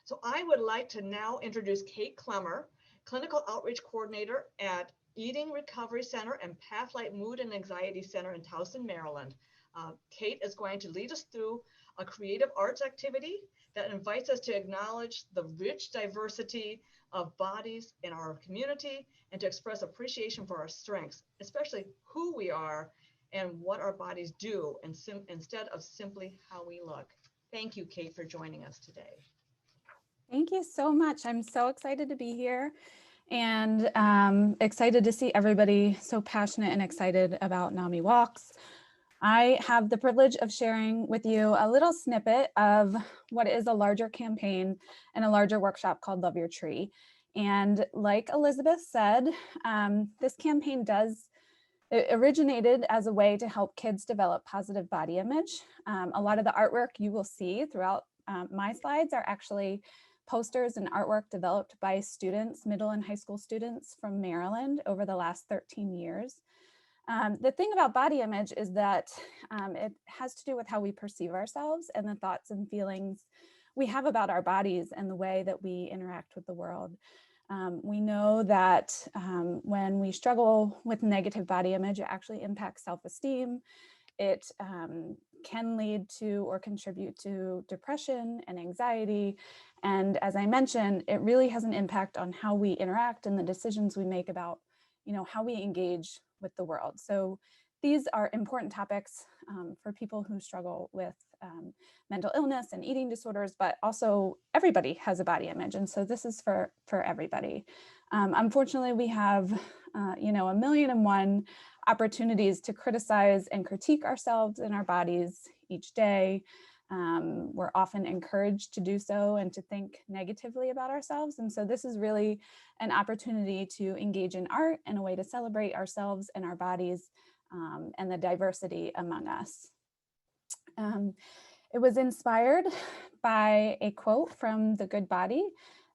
So I would like to now introduce Kate Clemmer, Clinical Outreach Coordinator at Eating Recovery Center and Pathlight Mood and Anxiety Center in Towson, Maryland. Kate is going to lead us through a creative arts activity that invites us to acknowledge the rich diversity of bodies in our community and to express appreciation for our strengths, especially who we are and what our bodies do, instead of simply how we look. Thank you, Kate, for joining us today. Thank you so much. I'm so excited to be here and excited to see everybody so passionate and excited about NAMIWalks. I have the privilege of sharing with you a little snippet of what is a larger campaign and a larger workshop called Love Your Tree. And like Elizabeth said, this campaign it originated as a way to help kids develop positive body image. A lot of the artwork you will see throughout my slides are actually posters and artwork developed by students, middle and high school students from Maryland over the last 13 years. The thing about body image is that it has to do with how we perceive ourselves and the thoughts and feelings we have about our bodies and the way that we interact with the world. We know that when we struggle with negative body image, it actually impacts self-esteem. It can lead to or contribute to depression and anxiety. And as I mentioned, it really has an impact on how we interact and the decisions we make about, how we engage with the world. So these are important topics for people who struggle with mental illness and eating disorders, but also everybody has a body image. And so this is for everybody. Unfortunately, we have, 1,000,001 opportunities to criticize and critique ourselves and our bodies each day. We're often encouraged to do so and to think negatively about ourselves. And so this is really an opportunity to engage in art and a way to celebrate ourselves and our bodies and the diversity among us. It was inspired by a quote from The Good Body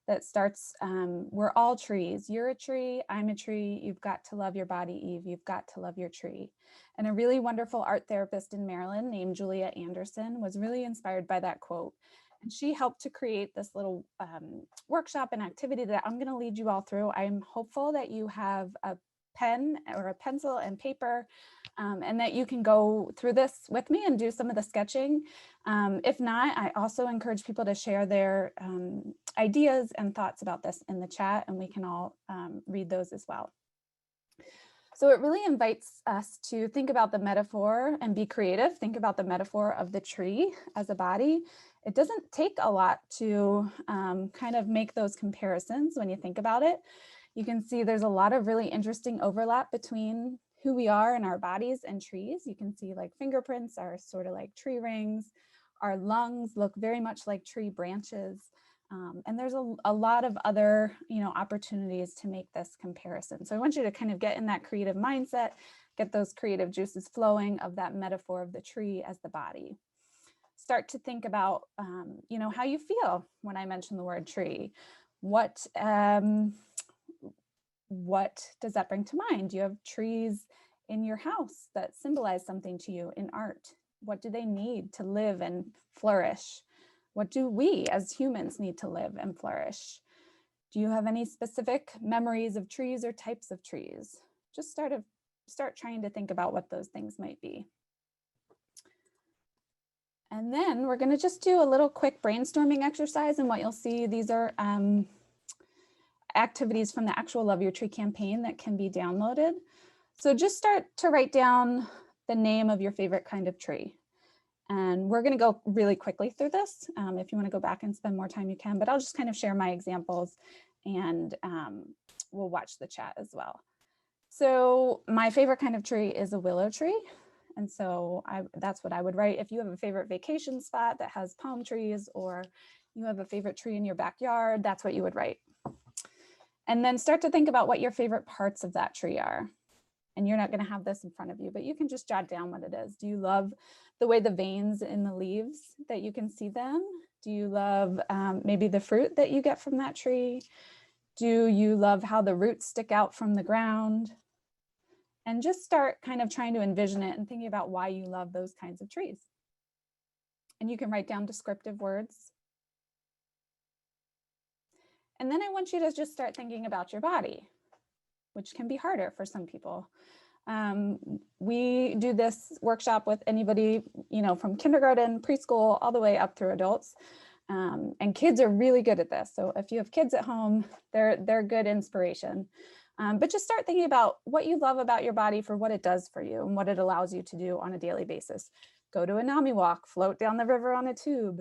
that starts, we're all trees. You're a tree, I'm a tree. You've got to love your body, Eve. You've got to love your tree. And a really wonderful art therapist in Maryland named Julia Anderson was really inspired by that quote. And she helped to create this little workshop and activity that I'm going to lead you all through. I'm hopeful that you have a pen or a pencil and paper and that you can go through this with me and do some of the sketching. If not, I also encourage people to share their ideas and thoughts about this in the chat, and we can all read those as well. So it really invites us to think about the metaphor and be creative. Think about the metaphor of the tree as a body. It doesn't take a lot to kind of make those comparisons when you think about it. You can see there's a lot of really interesting overlap between who we are and our bodies and trees. You can see like fingerprints are sort of like tree rings. Our lungs look very much like tree branches. And there's a lot of other, opportunities to make this comparison. So I want you to kind of get in that creative mindset, get those creative juices flowing of that metaphor of the tree as the body. Start to think about, how you feel when I mention the word tree. What does that bring to mind? Do you have trees in your house that symbolize something to you in art? What do they need to live and flourish? What do we as humans need to live and flourish? Do you have any specific memories of trees or types of trees? Just start trying to think about what those things might be. And then we're going to just do a little quick brainstorming exercise, and what you'll see, these are activities from the actual Love Your Tree campaign that can be downloaded. So just start to write down the name of your favorite kind of tree. And we're going to go really quickly through this. If you want to go back and spend more time, you can, but I'll just kind of share my examples, and we'll watch the chat as well. So my favorite kind of tree is a willow tree. And so that's what I would write. If you have a favorite vacation spot that has palm trees, or you have a favorite tree in your backyard, that's what you would write. And then start to think about what your favorite parts of that tree are. And you're not going to have this in front of you, but you can just jot down what it is. Do you love the way the veins in the leaves, that you can see them? Do you love maybe the fruit that you get from that tree? Do you love how the roots stick out from the ground? And just start kind of trying to envision it and thinking about why you love those kinds of trees. And you can write down descriptive words. And then I want you to just start thinking about your body, which can be harder for some people. We do this workshop with anybody, from kindergarten, preschool, all the way up through adults. And kids are really good at this. So if you have kids at home, they're good inspiration. But just start thinking about what you love about your body for what it does for you and what it allows you to do on a daily basis. Go to a NAMI walk, float down the river on a tube,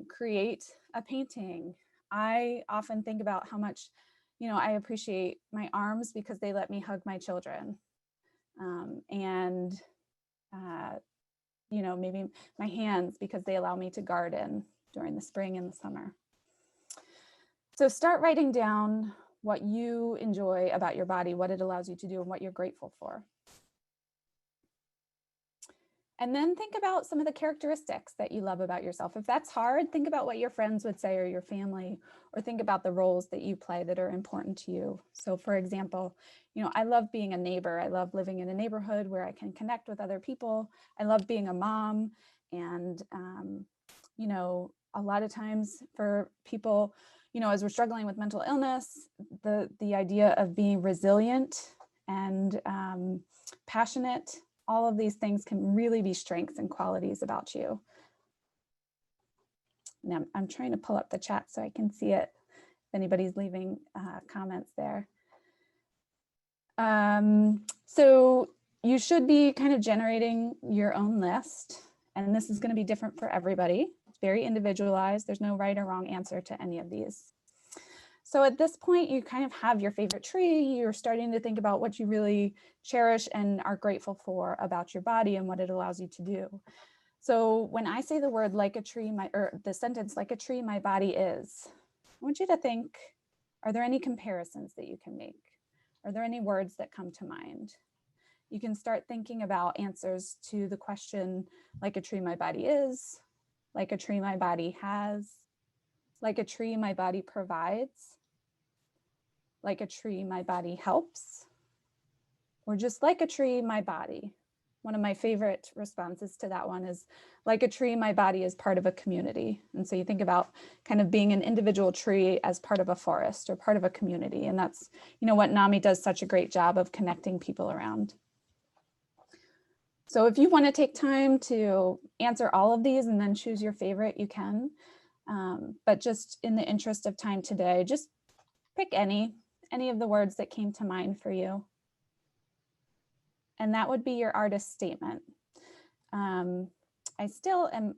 create a painting. I often think about how much, I appreciate my arms because they let me hug my children. Maybe my hands because they allow me to garden during the spring and the summer. So start writing down what you enjoy about your body, what it allows you to do, and what you're grateful for. And then think about some of the characteristics that you love about yourself. If that's hard, think about what your friends would say or your family, or think about the roles that you play that are important to you. So for example, I love being a neighbor. I love living in a neighborhood where I can connect with other people. I love being a mom. And, a lot of times for people, as we're struggling with mental illness, the idea of being resilient and passionate, all of these things can really be strengths and qualities about you. Now I'm trying to pull up the chat so I can see it, if anybody's leaving comments there. So you should be kind of generating your own list, and this is going to be different for everybody. It's very individualized. There's no right or wrong answer to any of these. So at this point, you kind of have your favorite tree. You're starting to think about what you really cherish and are grateful for about your body and what it allows you to do. So when I say the word like a tree, or the sentence like a tree, my body is, I want you to think, are there any comparisons that you can make? Are there any words that come to mind? You can start thinking about answers to the question, like a tree, my body is, like a tree, my body has, like a tree, my body provides, like a tree, my body helps, or just like a tree, my body. One of my favorite responses to that one is, like a tree, my body is part of a community. And so you think about kind of being an individual tree as part of a forest or part of a community. And that's, what NAMI does such a great job of connecting people around. So if you want to take time to answer all of these and then choose your favorite, you can. But just in the interest of time today, just pick any of the words that came to mind for you. And that would be your artist statement. I still am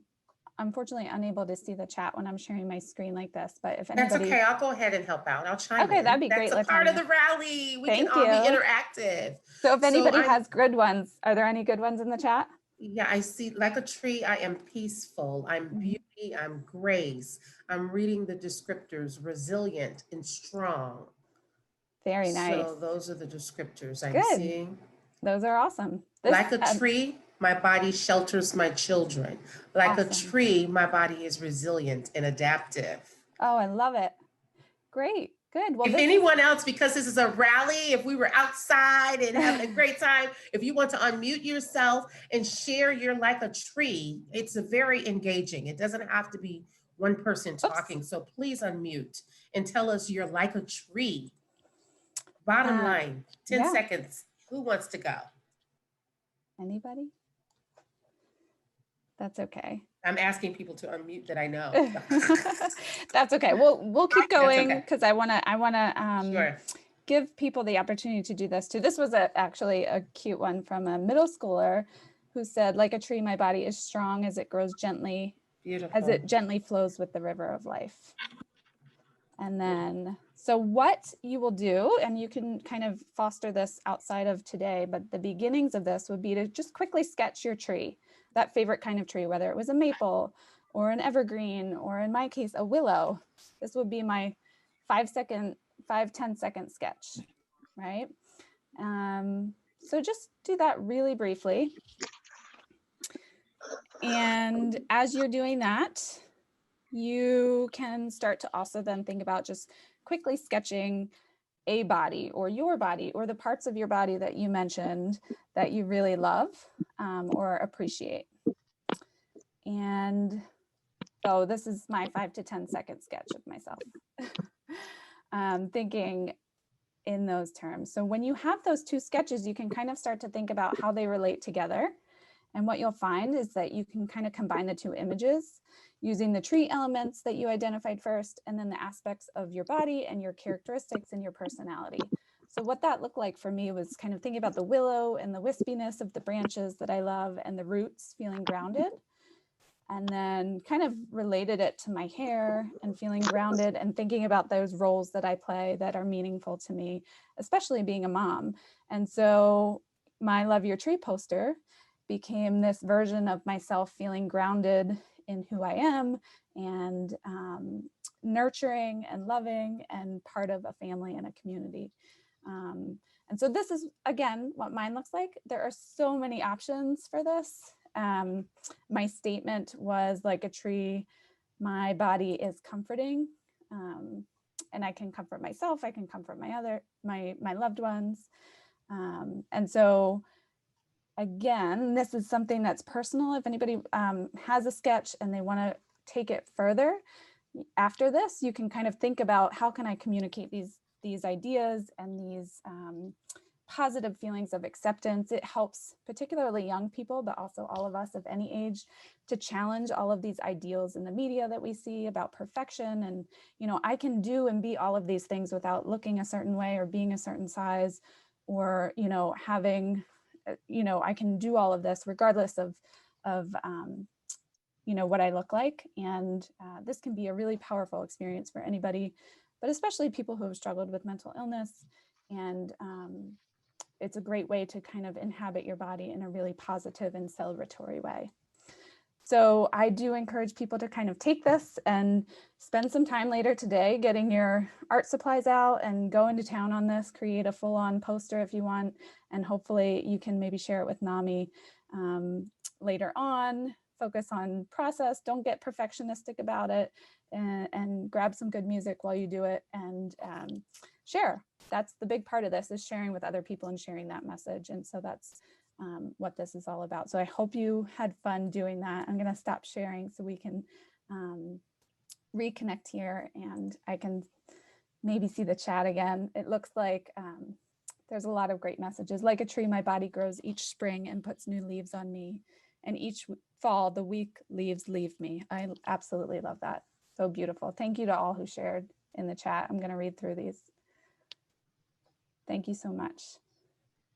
unfortunately unable to see the chat when I'm sharing my screen like this, but if anybody... That's okay, I'll go ahead and help out. I'll chime in. Okay, that'd be great. That's a part of the rally. We can all be interactive. So if anybody has good ones, are there any good ones in the chat? Yeah, I see, like a tree, I am peaceful, I'm beauty, I'm grace. I'm reading the descriptors, resilient and strong. Very nice. So those are the descriptors I'm seeing. Those are awesome. Like a tree, my body shelters my children. Like a tree, my body is resilient and adaptive. Oh, I love it. Great. Good. Well, if anyone else, because this is a rally, if we were outside and having a great time, if you want to unmute yourself and share your like a tree, it's a very engaging. It doesn't have to be one person talking. So please unmute and tell us you're like a tree. Bottom line, 10 seconds. Who wants to go? Anybody? That's okay. I'm asking people to unmute that I know. That's okay. We'll keep going because I wanna Sure. give people the opportunity to do this too. This was actually a cute one from a middle schooler who said, like a tree, my body is strong as it grows gently, Beautiful. as it gently flows with the river of life. And then, so what you will do, and you can kind of foster this outside of today, but the beginnings of this would be to just quickly sketch your tree, that favorite kind of tree, whether it was a maple or an evergreen, or in my case, a willow. This would be my 5-10 second sketch, right? So just do that really briefly. And as you're doing that, you can start to also then think about just quickly sketching a body or your body or the parts of your body that you mentioned that you really love or appreciate. And so this is my 5 to 10 second sketch of myself. Thinking in those terms. So when you have those two sketches, you can kind of start to think about how they relate together. And what you'll find is that you can kind of combine the two images using the tree elements that you identified first, and then the aspects of your body and your characteristics and your personality. So what that looked like for me was kind of thinking about the willow and the wispiness of the branches that I love and the roots feeling grounded. And then kind of related it to my hair and feeling grounded and thinking about those roles that I play that are meaningful to me, especially being a mom. And so my Love Your Tree poster became this version of myself feeling grounded in who I am and nurturing and loving and part of a family and a community. And so this is, again, what mine looks like. There are so many options for this. My statement was, like a tree, my body is comforting, and I can comfort myself. I can comfort my loved ones. And so again, this is something that's personal. If anybody has a sketch and they want to take it further after this, you can kind of think about, how can I communicate these ideas and these positive feelings of acceptance. It helps particularly young people, but also all of us of any age, to challenge all of these ideals in the media that we see about perfection. And, you know, I can do and be all of these things without looking a certain way or being a certain size, or, you know, having, you know, I can do all of this regardless of you know, what I look like. And this can be a really powerful experience for anybody, but especially people who have struggled with mental illness. And it's a great way to kind of inhabit your body in a really positive and celebratory way. So I do encourage people to kind of take this and spend some time later today getting your art supplies out and go into town on this, create a full-on poster if you want, and hopefully you can maybe share it with NAMI later on. Focus on process, don't get perfectionistic about it, and grab some good music while you do it, and share. That's the big part of this, is sharing with other people and sharing that message. And so that's what this is all about. So I hope you had fun doing that. I'm going to stop sharing so we can reconnect here, and I can maybe see the chat again. It looks like there's a lot of great messages. Like a tree, my body grows each spring and puts new leaves on me. And each fall, the weak leaves leave me. I absolutely love that. So beautiful. Thank you to all who shared in the chat. I'm going to read through these. Thank you so much.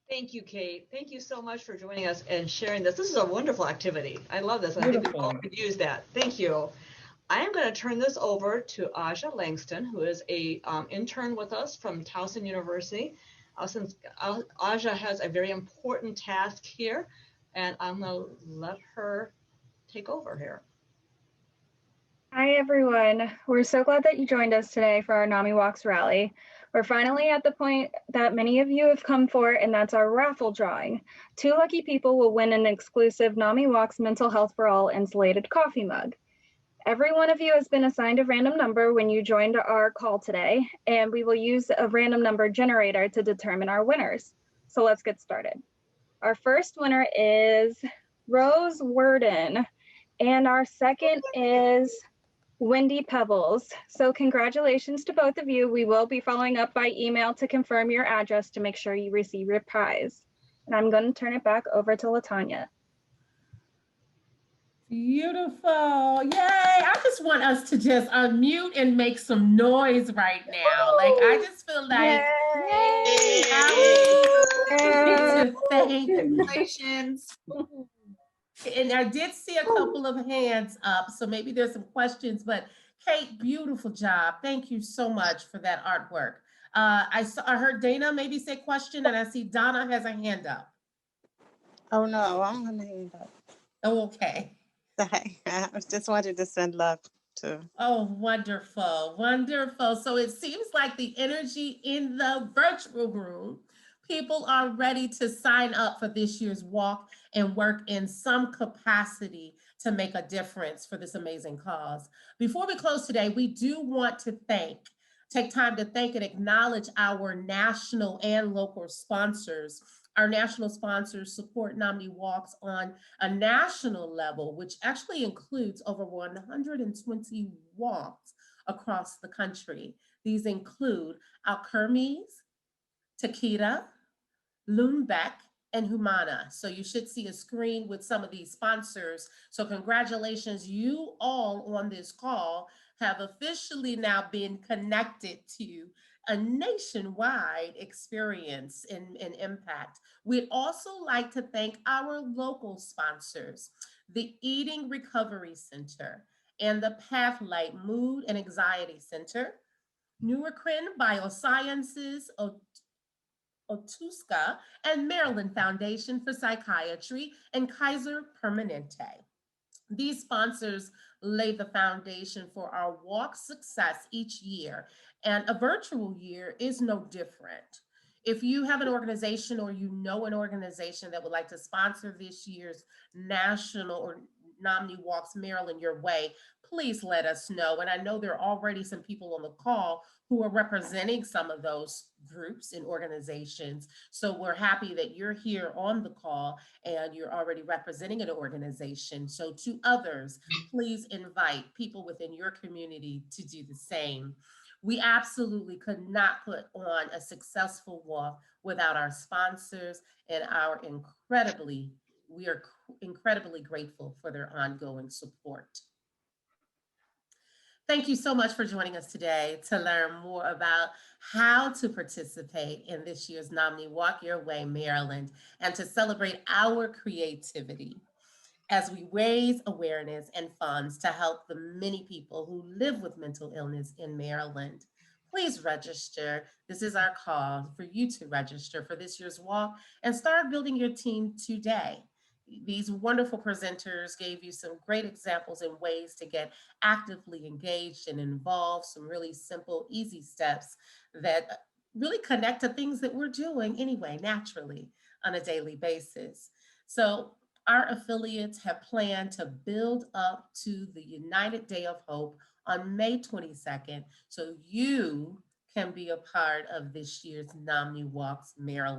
Thank you, Kate. Thank you so much for joining us and sharing this. This is a wonderful activity. I love this. I think we all could use that. Thank you. I am going to turn this over to Aja Langston, who is a intern with us from Towson University. Since Aja has a very important task here, and I'm going to let her take over here. Hi, everyone. We're so glad that you joined us today for our NAMIWalks rally. We're finally at the point that many of you have come for, and that's our raffle drawing. 2 lucky people will win an exclusive NAMIWalks Mental Health for All insulated coffee mug. Every one of you has been assigned a random number when you joined our call today, and we will use a random number generator to determine our winners. So let's get started. Our first winner is Rose Worden, and our second is Wendy Pebbles. So congratulations to both of you. We will be following up by email to confirm your address to make sure you receive your prize. And I'm going to turn it back over to LaTanya. Beautiful. Yay. I just want us to just unmute and make some noise right now. Like, I just feel like, Congratulations. And I did see a couple of hands up, so maybe there's some questions, but Kate, beautiful job. Thank you so much for that artwork. I heard Dana maybe say question, and I see Donna has a hand up. Oh no, I'm gonna hand up. Oh, okay. I just wanted to send love to. Oh, wonderful, wonderful. So it seems like the energy in the virtual room, people are ready to sign up for this year's walk and work in some capacity to make a difference for this amazing cause. Before we close today, we do want to take time to thank and acknowledge our national and local sponsors. Our national sponsors support NAMIWalks on a national level, which actually includes over 120 walks across the country. These include Alkermes, Takeda, Lundbeck, and Humana. So you should see a screen with some of these sponsors. So congratulations, you all on this call have officially now been connected to a nationwide experience and impact. We'd also like to thank our local sponsors, the Eating Recovery Center and the Pathlight Mood and Anxiety Center, Neurocrine Biosciences, Otuska, and Maryland Foundation for Psychiatry, and Kaiser Permanente. These sponsors lay the foundation for our walk success each year, and a virtual year is no different. If you have an organization or you know an organization that would like to sponsor this year's national or NAMIWalks Maryland Your Way, please let us know. And I know there are already some people on the call who are representing some of those groups and organizations. So we're happy that you're here on the call and you're already representing an organization. So to others, please invite people within your community to do the same. We absolutely could not put on a successful walk without our sponsors and we are incredibly grateful for their ongoing support. Thank you so much for joining us today to learn more about how to participate in this year's NAMIWalks Your Way Maryland and to celebrate our creativity as we raise awareness and funds to help the many people who live with mental illness in Maryland. Please register. This is our call for you to register for this year's walk and start building your team today. These wonderful presenters gave you some great examples and ways to get actively engaged and involved, some really simple, easy steps that really connect to things that we're doing anyway, naturally, on a daily basis. So our affiliates have planned to build up to the United Day of Hope on May 22nd, so you can be a part of this year's NAMIWalks Maryland.